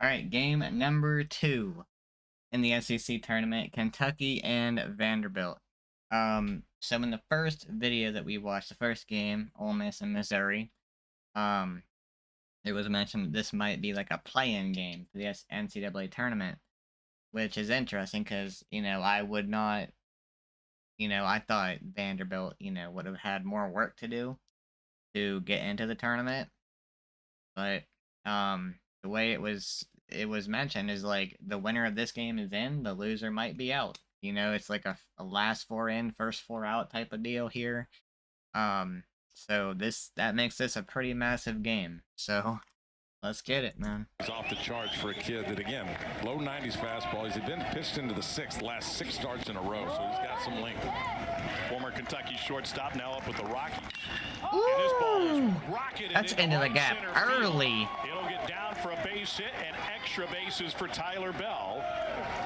All right, game number 2 in the SEC tournament, Kentucky and Vanderbilt. So in the first video that we watched, the first game, Ole Miss and Missouri, it was mentioned that this might be like a play-in game for the NCAA tournament, which is interesting because, I would not, I thought Vanderbilt, would have had more work to do to get into the tournament, but the way it was mentioned is like the winner of this game is in, the loser might be out. It's like a last four in, first four out type of deal here. So that makes this a pretty massive game. So let's get it, man. He's off the charts for a kid that, again, low 90s fastball. He's been pitched into the sixth, last 6 starts in a row, so he's got some length. Former Kentucky shortstop, now up with the Rockies. And this ball is rocketed. That's into the gap early. It'll get down for a base hit and extra bases for Tyler Bell,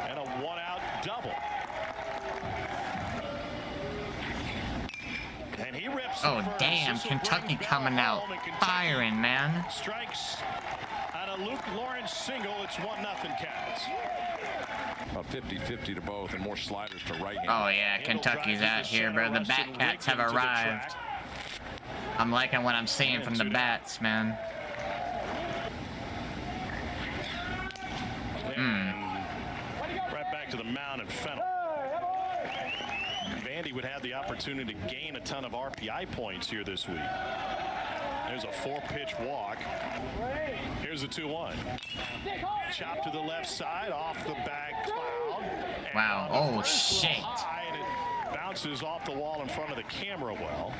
and a one-out double. And he rips. Oh damn! Kentucky coming out firing, man. Strikes on a Luke Lawrence single. It's 1-0 Cats. About 50-50 to both, and more sliders to right hand. Oh yeah, Kentucky's out here, bro. The Bat Cats have arrived. I'm liking what I'm seeing from the Bats, man. Right back to the mound and Fennel. Vandy would have the opportunity to gain a ton of RPI points here this week. There's a 4-pitch walk. Here's a 2-1. Chop to the left side, off the back cloud. Wow. Oh shit. And it bounces off the wall in front of the camera well.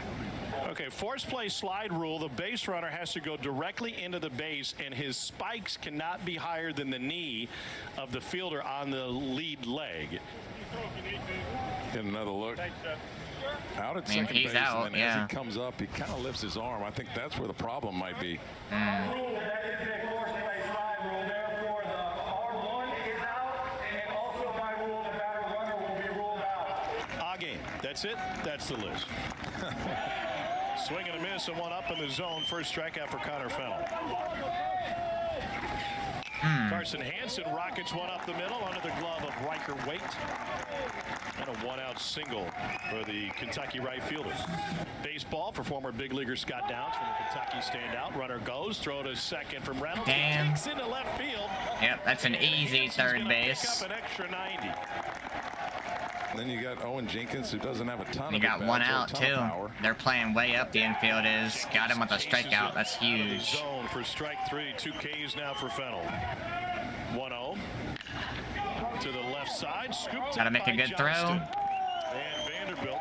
Okay, force play slide rule. The base runner has to go directly into the base, and his spikes cannot be higher than the knee of the fielder on the lead leg. Get another look. Out at second base, and then as he comes up, he kind of lifts his arm. I think that's where the problem might be. Game. That's it. That's the list. Swing and a miss and one up in the zone. First strikeout for Connor Fennel. Carson Hansen rockets one up the middle under the glove of Riker Waite. And a one-out single for the Kentucky right fielder. Baseball for former big leaguer Scott Downs from the Kentucky standout. Runner goes, throw to second from Reynolds. Damn. Takes into left field. Yep, that's an easy third base. Pick up an extra 90. And then you got Owen Jenkins, who doesn't have a ton of You got one out too. They're playing way up. The infield is. Got him with a strikeout. That's huge. Zone for strike 3. 2 Ks now for Fennel. 1-0 to the left side. Scooped. Gotta make a good throw. And Vanderbilt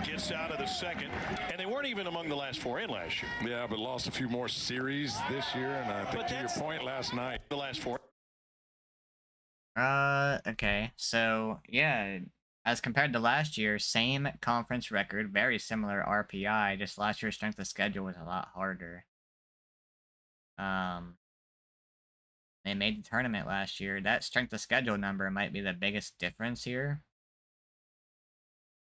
gets out of the second, and they weren't even among the last 4 in last year. Yeah, but lost a few more series this year, and I think to your point last night, the last 4. Okay, so, yeah, as compared to last year, same conference record, very similar RPI, just last year's strength of schedule was a lot harder. They made the tournament last year. That strength of schedule number might be the biggest difference here.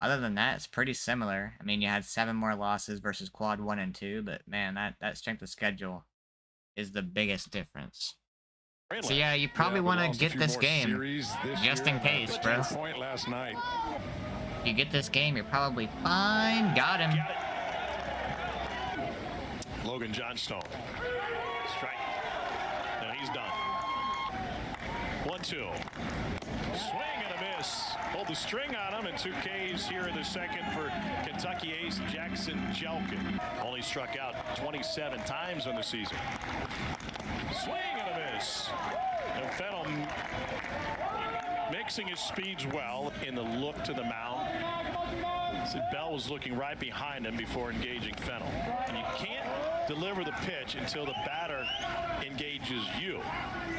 Other than that, it's pretty similar. I mean, you had 7 more losses versus quad 1 and 2, but man, that strength of schedule is the biggest difference. So yeah, you probably want to get this game just in case, bro. Point last night. You get this game, you're probably fine. Got him. Logan Johnstone. Strike. No, he's done. 1-2. Swing and a miss. Hold the string on him, and 2 Ks here in the second for Kentucky ace Jackson Jelkin. Only struck out 27 times on the season. Swing and a miss. And Fennel mixing his speeds well in the look to the mound. Bell was looking right behind him before engaging Fennel. And you can't deliver the pitch until the batter engages you.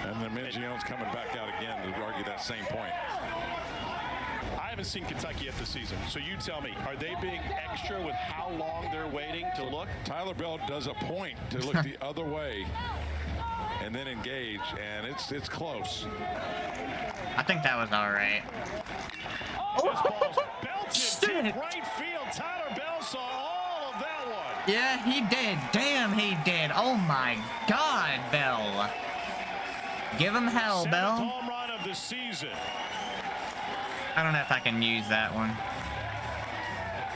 And then Mangione's coming back out again to argue that same point. I haven't seen Kentucky yet this season, so you tell me, are they being extra with how long they're waiting to look? Tyler Bell does a point to look the other way and then engage, and it's close. I think that was all right. This ball's belted deep right field. Tyler Bell saw all of that one. Yeah, he did. Damn, he did. Oh my God, Bell. Give him hell, Seventh Bell. home run of the season. I don't know if I can use that one.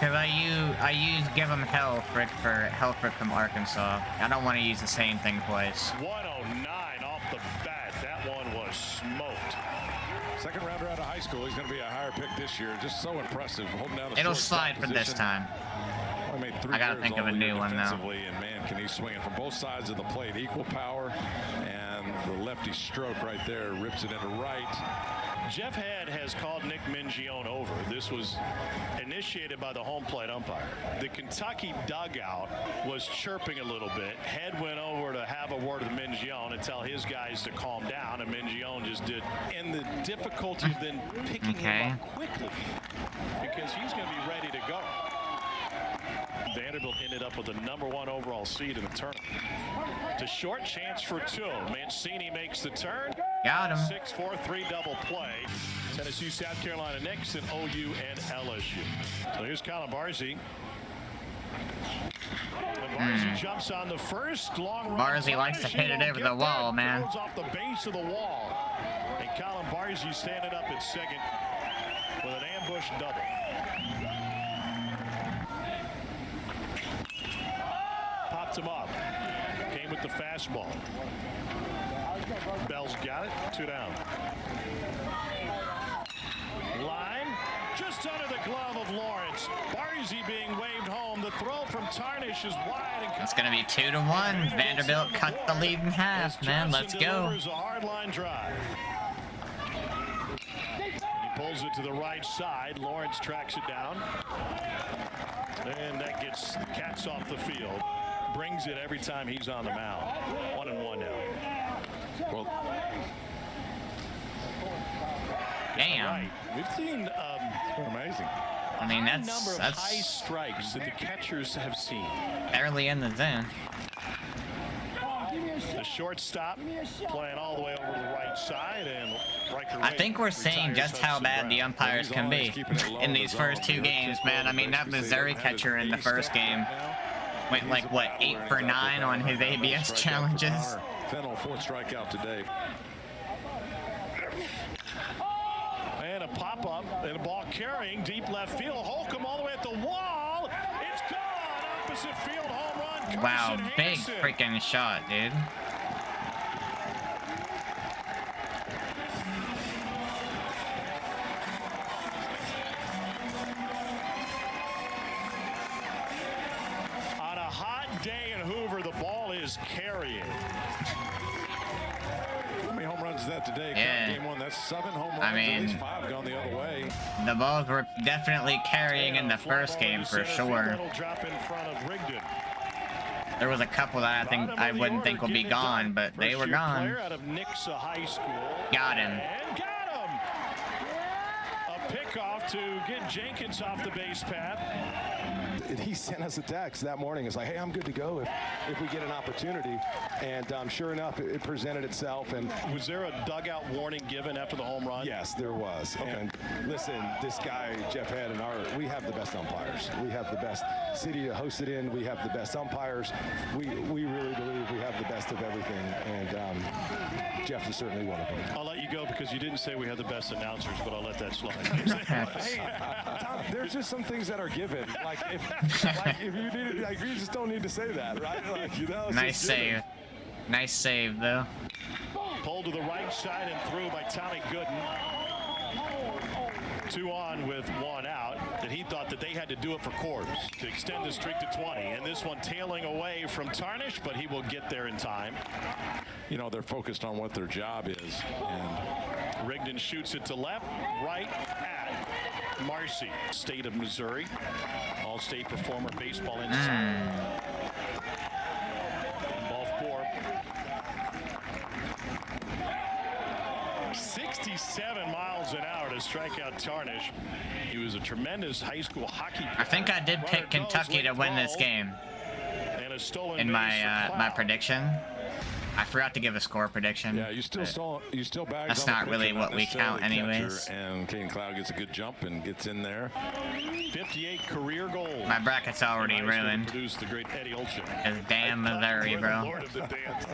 Cause I use give him hell frick from Arkansas. I don't want to use the same thing twice. 109 off the bat. That one was smoked. Second rounder out of high school. He's going to be a higher pick this year. Just so impressive. Holding down the It'll shortstop slide for this position. time. Only made 3 I gotta errors think of all a new year one, though. defensively, and man, can he swing it from both sides of the plate. Equal power, and the lefty stroke right there rips it into right. Jeff Head has called Nick Mingione over. This was initiated by the home plate umpire. The Kentucky dugout was chirping a little bit. Head went over to have a word with Mingione and tell his guys to calm down, and Mingione just did. And the difficulty of then picking him up quickly because he's going to be ready to go. Vanderbilt ended up with the #1 overall seed in the tournament. To short, chance for 2. Mancini makes the turn. Got him. 6-4-3 double play. Tennessee, South Carolina next, and OU and LSU. So here's Colin Barzy. And Barzy jumps on the first long run. Barzy likes to hit it over the wall, man. Throws off the base of the wall. And Colin Barzy standing up at second with an ambush double. Popped him up. Came with the fastball. Bell's got it. 2 down. Line just under the glove of Lawrence. Barzy being waved home. The throw from Tarnish is wide. And It's gonna be 2-1. Vanderbilt cut the lead in half, man. Let's go. delivers a hard line drive. He pulls it to the right side. Lawrence tracks it down. And that gets the Cats off the field. Brings it every time he's on the mound. 1-1 now. Well, Damn. Right. We've seen amazing. I mean, a number of that's high strikes that the catchers have seen. barely in the zone. The shortstop playing all the way over to the right side, and Riker I think we're seeing just how bad the umpires can be in these first 2 games, man. I mean, that Missouri catcher in the first game went like, what, 8 for 9 on his ABS challenges. Fennell, 4th strikeout today. And a pop-up and a ball carrying deep left field. Holcomb all the way at the wall. It's gone. Opposite field home run. Wow, Carson big Hansen. freaking shot, dude. On a hot day in Hoover, the ball is carrying. How many home runs is that today? Yeah. Game 1, that's 7 home runs. I mean, at least 5 gone the other way. The balls were definitely carrying in the first game for sure. That'll drop in front of Rigdon. There was a couple that I wouldn't think would be gone, but they were gone. Player out of Nixa High School. Got him. And got him. A pickoff to get Jenkins off the base path. He sent us a text that morning. It's like, hey, I'm good to go if we get an opportunity. And sure enough, it presented itself. And Was there a dugout warning given after the home run? yes, there was. Okay. And listen, this guy, Jeff Head, and we have the best umpires. We have the best city to host it in. We have the best umpires. We really believe we have the best of everything. And Jeff is certainly one of them. I'll let you go because you didn't say we had the best announcers, but I'll let that slide. Hey, Tom, there's just some things that are given. Like if you need it, like you just don't need to say that, right? Like, you know, it's Nice just given. save. Nice save, though. Pulled to the right side and through by Tommy Gooden. 2 on with 1 out. And he thought that they had to do it for Corbs to extend the streak to 20. And this one tailing away from Tarnish, but he will get there in time. You know, they're focused on what their job is. And Rigdon shoots it to left, right at Marcy. State of Missouri. All-state performer, baseball inside. Ball 4. 67 miles an hour to strike out Tarnish. He was a tremendous high school hockey player. I think I did pick Kentucky to win this game And a stolen in base my for my Cloud. prediction. I forgot to give a score prediction. yeah, you still bags. That's on the not pitcher, really what we necessarily count anyways. catcher, and Caden Cloud gets a good jump and gets in there. 58 career goals. My bracket's already High school ruined. Produced the great Eddie Olczyk. Cause damn Missouri, bro. Lord of the dance.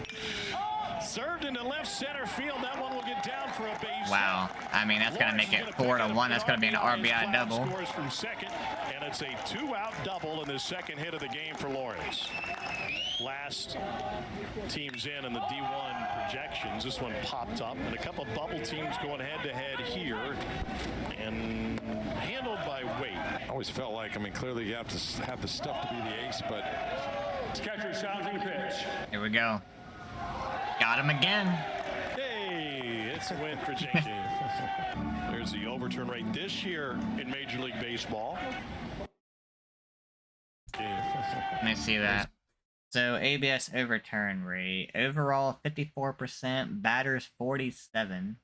Served into left center field. That one will get down for a base. Wow. I mean, that's going to make it 4-1. That's going to be an RBI double. Scores from second, and it's a 2-out double in the second hit of the game for Lawrence. Last teams in the D1 projections. This one popped up, and a couple bubble teams going head-to-head here, and handled by Wade. I always felt like, I mean, clearly you have to have the stuff to be the ace, but Catcher challenging the pitch. Here we go. Got him again. Hey, it's a win for Jenkins. There's the overturn rate this year in Major League Baseball. Let me see that. So ABS overturn rate. Overall 54%, batters 47,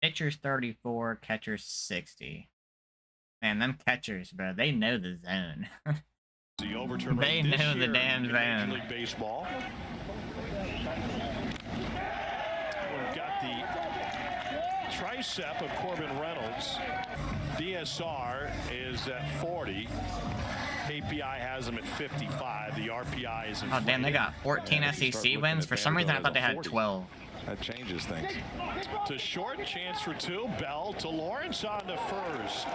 pitchers 34, catchers 60. Man, them catchers, bro, they know the zone. The overturn they rate this know the year damn in Major zone. League Baseball. We've got the tricep of Corbin Reynolds. DSR is at 40. API has them at 55. The RPI is Oh, damn, they got 14 SEC wins. For some reason, I thought they had 12. that changes things. To short, chance for two. Bell to Lawrence on to first.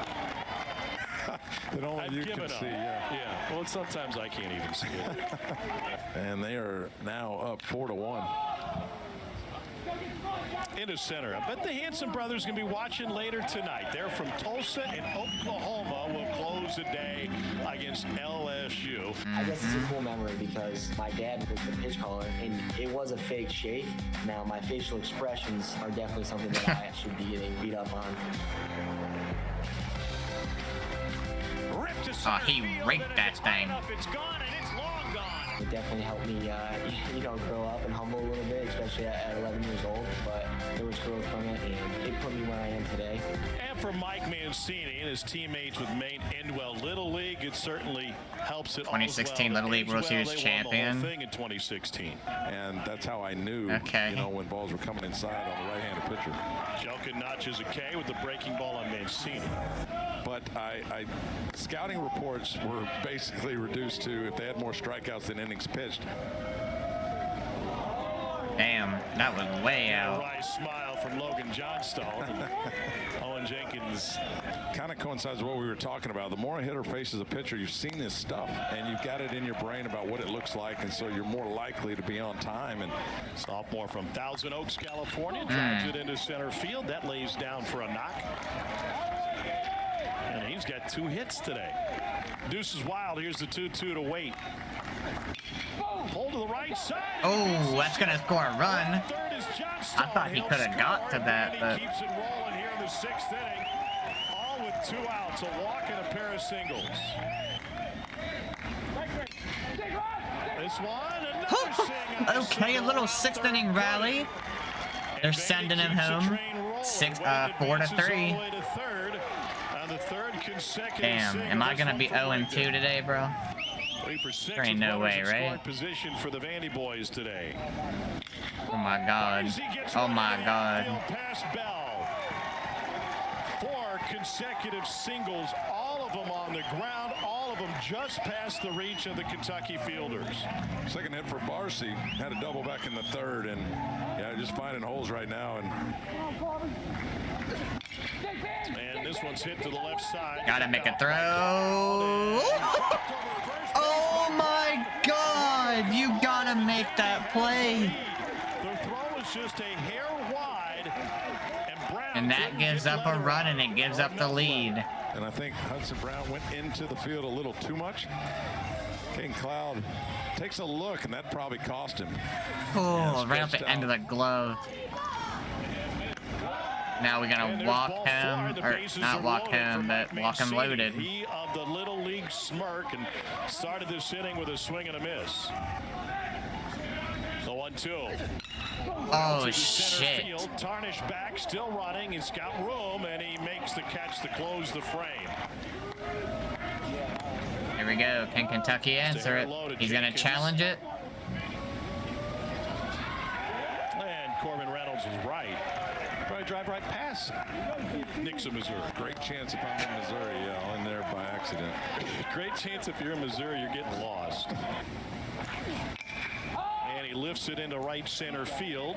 That only I've you can given up. see, yeah. Yeah, well, sometimes I can't even see it. And they are now up 4-1. Into center. I bet the Hanson brothers going to be watching later tonight. They're from Tulsa and Oklahoma. Will close the day against LSU. I guess it's a cool memory because my dad was the pitch caller, and it was a fake shake. Now, my facial expressions are definitely something that I should be getting beat up on. Oh, he raked that thing. It's gone and it's long gone. It definitely helped me, grow up and humble a little bit, especially at 11 years old. But there was growth from it, and it put me where I am today. And for Mike Mancini and his teammates with Maine Endwell Little League, it certainly helps it. 2016 Little League World Series champion. Thing in 2016. And that's how I knew, Okay. you know, when balls were coming inside on the right-handed pitcher. Jelkin notches a K with the breaking ball on Mancini. But scouting reports were basically reduced to if they had more strikeouts than innings pitched. Damn, that was way A out. wry smile from Logan Johnstone. Owen Jenkins. Kind of coincides with what we were talking about. The more a hitter faces a pitcher, you've seen this stuff, and you've got it in your brain about what it looks like, and so you're more likely to be on time. And Sophomore from Thousand Oaks, California, drives it into center field. That lays down for a knock. And he's got 2 hits today. Deuce is wild. Here's the 2-2 to Wait. Pull to the right side. Oh, that's going to score a run. Third is Johnstone. I thought he could have got to that, And but he keeps it rolling here in the 6th inning. All with 2 outs, a walk and a pair of singles. This one, another sing on the okay, a little 6th inning rally. They're sending him home. 4-3. Damn, am I gonna be 0-2 today, bro? There ain't no way, right? Position for the Vandy boys today. Oh my god. Oh my god. Pass Bell. 4 consecutive singles, all of them on the ground, all of them just past the reach of the Kentucky fielders. second hit for Barcy, had a double back in the 3rd, and yeah, just finding holes right now. And this one's hit to the left side. Gotta make a throw. Oh my god! You gotta make that play. The throw is just a hair wide, and Brown. And that gives up a run, and it gives up the lead. And I think Hudson Brown went into the field a little too much. King Cloud takes a look, and that probably cost him. Oh, right at the end of the glove. Now we're gonna walk him, or not walk him, but walk him loaded. He of the Little League smirk and started this inning with a swing and a miss. The 1-2. Oh shit. Field, Tarnish back, still running. He's got room, and he makes the catch to close the frame. Here we go. Can Kentucky answer it? He's gonna challenge it. And Corbin Reynolds is right. Probably drive right past Nixon, Missouri. Great chance if I'm in Missouri, yeah, I'll in there by accident. Great chance if you're in Missouri, you're getting lost. And he lifts it into right center field.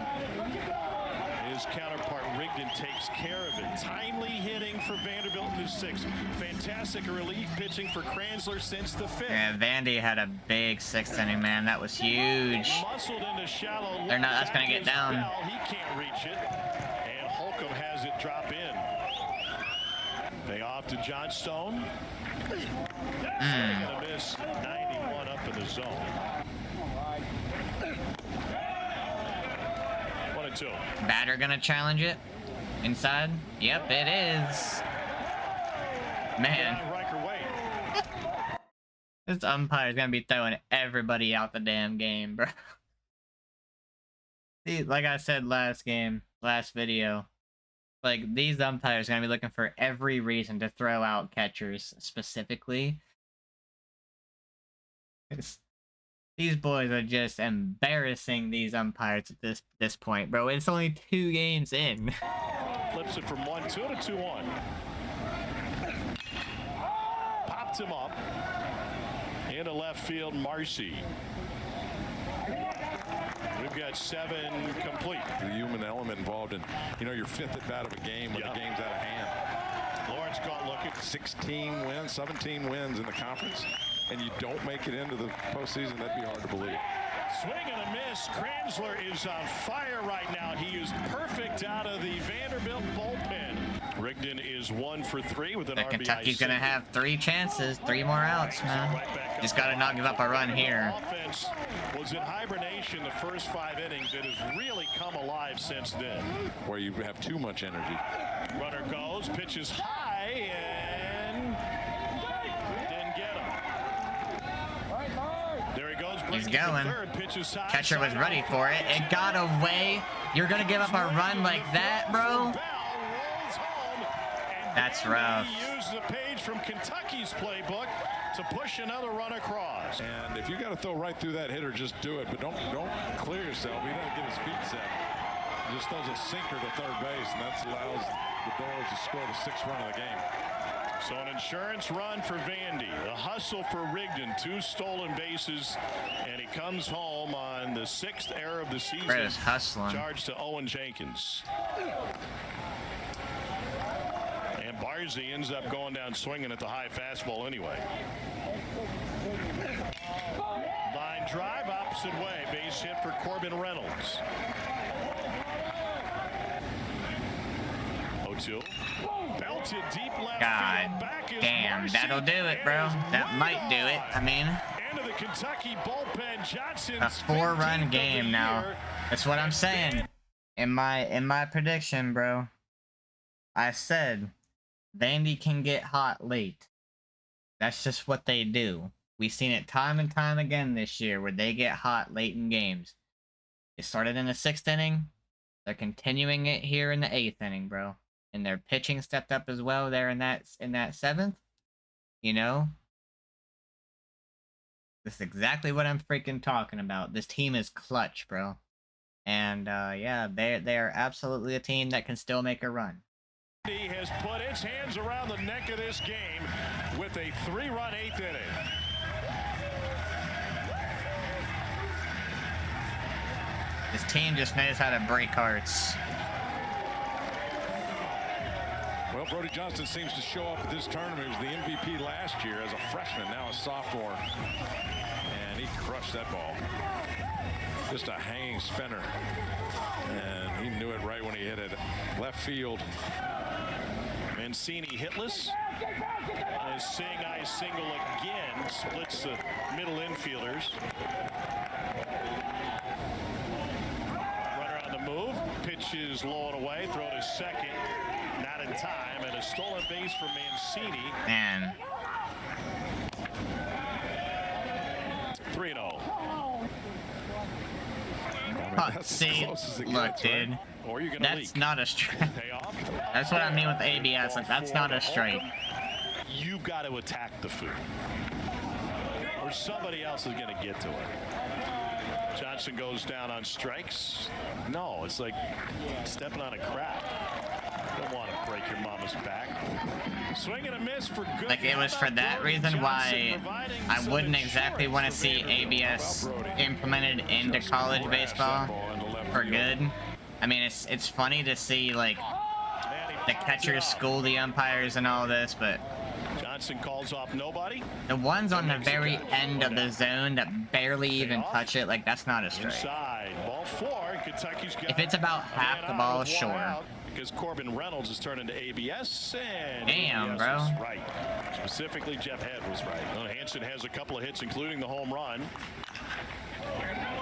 His counterpart Rigdon takes care of it. Timely hitting for Vanderbilt in the 6th. Fantastic relief pitching for Kranzler since the 5th. Yeah, Vandy had a big 6th inning, man. That was huge. Muscled into shallow. They're not. That's gonna get down. He can't reach it, and Holcomb has it drop in. They off to Johnstone. Gonna miss 91 up in the zone. 1-2. Batter gonna challenge it inside. Yep, it is. Man, Riker Wade. this umpire's gonna be throwing everybody out the damn game, bro. See, like I said last video, like these umpires are gonna be looking for every reason to throw out catchers specifically. These boys are just embarrassing these umpires at this point, bro. It's only 2 games in. Flips it from 1-2 to 2-1. Popped him up. Into left field, Marcy. We've got 7 complete. The human element involved in, your 5th at bat of a game when the game's out of hand. Lawrence caught looking. 16 wins, 17 wins in the conference, and you don't make it into the postseason. That'd be hard to believe. Swing and a miss. Kranzler is on fire right now. He is perfect out of the Vanderbilt bullpen. Rigdon is 1 for 3 with an RBI. Kentucky's gonna have 3 chances, 3 more outs, man. Just gotta not give up a run here. Offense was in hibernation the first 5 innings. It has really come alive since then. Where you have too much energy. Runner goes, pitches high, and didn't get him. There he goes. He's going. Third, pitches high. Catcher was ready for it. It got away. You're gonna give up a run like that, bro? That's rough. He used the page from Kentucky's playbook to push another run across. And if you got to throw right through that hitter, just do it. But don't clear yourself. He doesn't get his feet set. He just throws a sinker to third base, and that allows the Doors to score the 6th run of the game. So an insurance run for Vandy. A hustle for Rigdon. 2 stolen bases, and he comes home on the 6th error of the season. Chris hustling. Charged to Owen Jenkins. And Barzy ends up going down swinging at the high fastball anyway. Line drive opposite way. Base hit for Corbin Reynolds. 0-2. Belted deep left God field. Back is damn, Marcy. that'll do it, bro. That might do it. I mean, Into the Kentucky bullpen. Johnson's a 4-run 15th of game the now. year. That's what I'm saying. In my prediction, bro, I said Vandy can get hot late. That's just what they do. We've seen it time and time again this year where they get hot late in games. It started in the 6th inning. They're continuing it here in the 8th inning, bro. And their pitching stepped up as well there in that 7th. You know? This is exactly what I'm freaking talking about. This team is clutch, bro. And yeah, they are absolutely a team that can still make a run. He has put its hands around the neck of this game with a 3-run 8th inning. This team just knows how to break hearts. Well, Brody Johnston seems to show up at this tournament. He was the MVP last year as a freshman, now a sophomore. And he crushed that ball. Just a hanging spinner. And he knew it right when he hit it. Left field. Mancini hitless. And Sing I single again. Splits the middle infielders. Runner on the move. Pitch is low and away. Throw to second. Not in time. And a stolen base for Mancini. Man. 3-0. See, look, dude. Or you're gonna That's leak. not a strike. Payoff. That's what I mean with ABS. Like, that's not a strike. You've got to attack the food. Or somebody else is going to get to it. Johnson goes down on strikes. No, it's like stepping on a crack. Don't want to break your mama's back. Swing and a miss for good. Like, it was for that reason why I wouldn't exactly want to see ABS implemented into college baseball for good. I mean, it's funny to see, like, the catchers school the umpires and all this, but Johnson calls off nobody. the ones on the very end of the zone that barely even touch it, like, that's not a strike. Inside, ball 4. Kentucky's got If it's about half the ball, sure. Because Corbin Reynolds has turned into ABS, and Damn, ABS bro. was right. Specifically, Jeff Head was right. Well, Hansen has a couple of hits, including the home run.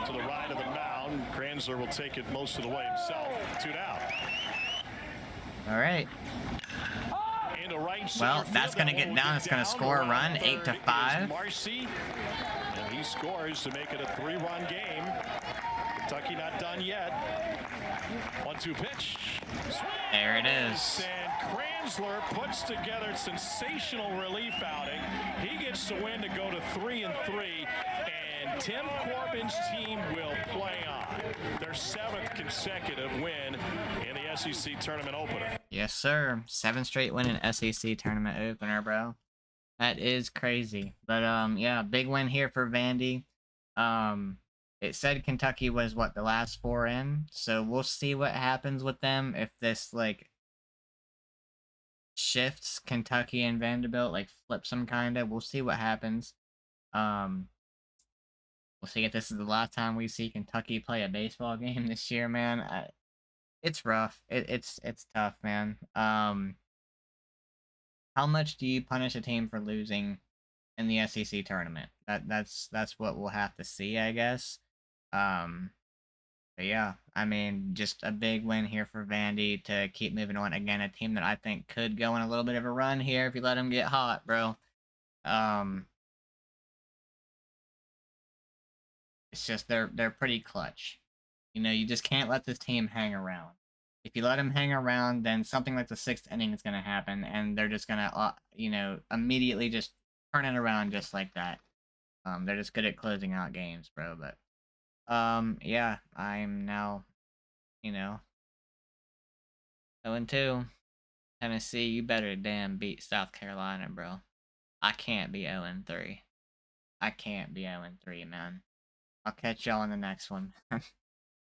To the right of the mound, Kranzler will take it most of the way himself. 2 down. All right. Into right Well, center that's field. gonna That get one down. will It's get gonna down. score a Around run, third 8-5. is Marcy, and he scores to make it a 3-run game. Kentucky not done yet. 1-2 pitch. Swing. There it is. And Kranzler puts together sensational relief outing. He gets the win to go to 3-3, and Tim Corbin's team will play on their 7th consecutive win in the SEC tournament opener. Yes, sir. 7 straight win in SEC tournament opener, bro. That is crazy. But yeah, big win here for Vandy. It said Kentucky was what, the last 4 in, so we'll see what happens with them if this like shifts Kentucky and Vanderbilt, like flips them kinda. We'll see what happens. We'll see if this is the last time we see Kentucky play a baseball game this year, man. It's rough. It's tough, man. How much do you punish a team for losing in the SEC tournament? That's what we'll have to see, I guess. But yeah, I mean, just a big win here for Vandy to keep moving on. Again, a team that I think could go on a little bit of a run here if you let them get hot, bro. It's just they're pretty clutch. You know, you just can't let this team hang around. If you let them hang around, then something like the 6th inning is going to happen, and they're just going to, you know, immediately just turn it around just like that. They're just good at closing out games, bro. But, yeah, I'm now, you know, 0-2. Tennessee, you better damn beat South Carolina, bro. I can't be 0-3. I can't be 0-3, man. I'll catch y'all in the next one.